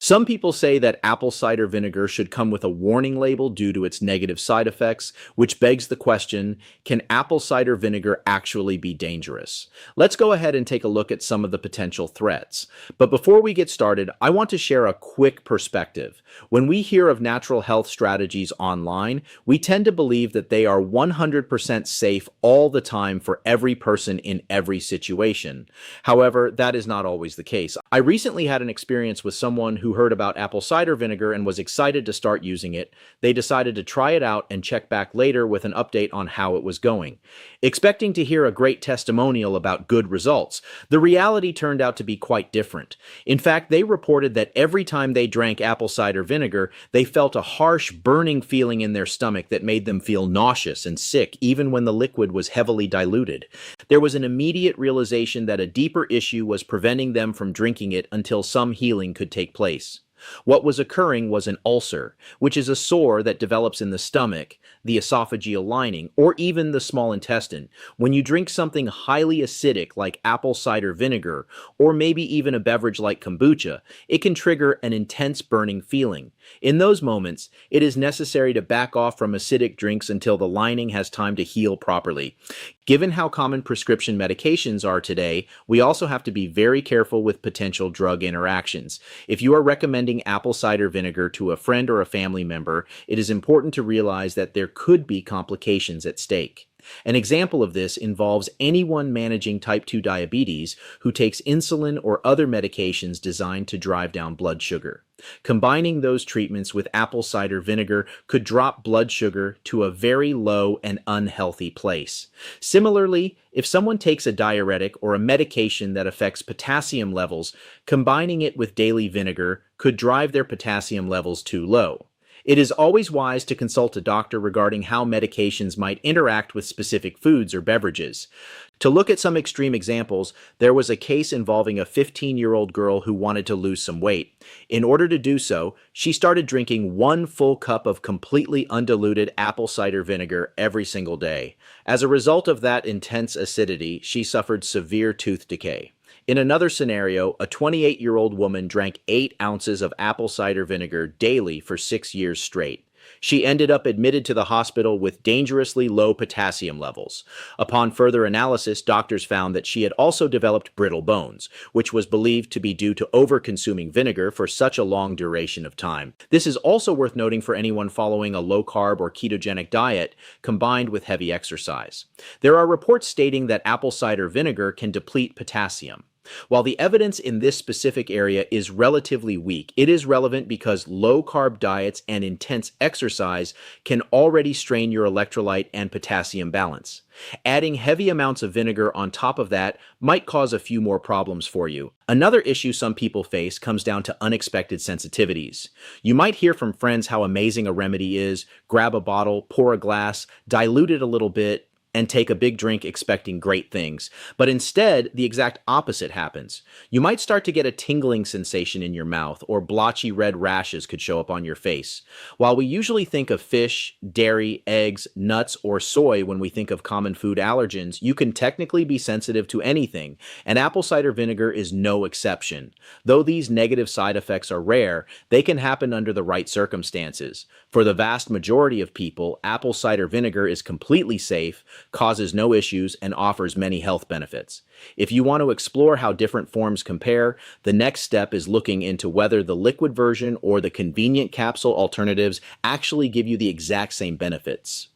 Some people say that apple cider vinegar should come with a warning label due to its negative side effects, which begs the question, can apple cider vinegar actually be dangerous? Let's go ahead and take a look at some of the potential threats. But before we get started, I want to share a quick perspective. When we hear of natural health strategies online, we tend to believe that they are 100% safe all the time for every person in every situation. However, that is not always the case. I recently had an experience with someone who heard about apple cider vinegar and was excited to start using it. They decided to try it out and check back later with an update on how it was going. Expecting to hear a great testimonial about good results, the reality turned out to be quite different. In fact, they reported that every time they drank apple cider vinegar, they felt a harsh, burning feeling in their stomach that made them feel nauseous and sick, even when the liquid was heavily diluted. There was an immediate realization that a deeper issue was preventing them from drinking it until some healing could take place. What was occurring was an ulcer, which is a sore that develops in the stomach, the esophageal lining, or even the small intestine. When you drink something highly acidic like apple cider vinegar, or maybe even a beverage like kombucha, it can trigger an intense burning feeling. In those moments, it is necessary to back off from acidic drinks until the lining has time to heal properly. Given how common prescription medications are today, we also have to be very careful with potential drug interactions. If you are recommending apple cider vinegar to a friend or a family member, it is important to realize that there could be complications at stake. An example of this involves anyone managing type 2 diabetes who takes insulin or other medications designed to drive down blood sugar. Combining those treatments with apple cider vinegar could drop blood sugar to a very low and unhealthy place. Similarly, if someone takes a diuretic or a medication that affects potassium levels, combining it with daily vinegar could drive their potassium levels too low. It is always wise to consult a doctor regarding how medications might interact with specific foods or beverages. To look at some extreme examples, there was a case involving a 15-year-old girl who wanted to lose some weight. In order to do so, she started drinking 1 full cup of completely undiluted apple cider vinegar every single day. As a result of that intense acidity, she suffered severe tooth decay. In another scenario, a 28-year-old woman drank 8 ounces of apple cider vinegar daily for 6 years straight. She ended up admitted to the hospital with dangerously low potassium levels. Upon further analysis, doctors found that she had also developed brittle bones, which was believed to be due to over-consuming vinegar for such a long duration of time. This is also worth noting for anyone following a low-carb or ketogenic diet combined with heavy exercise. There are reports stating that apple cider vinegar can deplete potassium. While the evidence in this specific area is relatively weak, it is relevant because low-carb diets and intense exercise can already strain your electrolyte and potassium balance. Adding heavy amounts of vinegar on top of that might cause a few more problems for you. Another issue some people face comes down to unexpected sensitivities. You might hear from friends how amazing a remedy is, grab a bottle, pour a glass, dilute it a little bit, and take a big drink expecting great things. But instead, the exact opposite happens. You might start to get a tingling sensation in your mouth, or blotchy red rashes could show up on your face. While we usually think of fish, dairy, eggs, nuts, or soy when we think of common food allergens, you can technically be sensitive to anything, and apple cider vinegar is no exception. Though these negative side effects are rare, they can happen under the right circumstances. For the vast majority of people, apple cider vinegar is completely safe, causes no issues, and offers many health benefits. If you want to explore how different forms compare, the next step is looking into whether the liquid version or the convenient capsule alternatives actually give you the exact same benefits.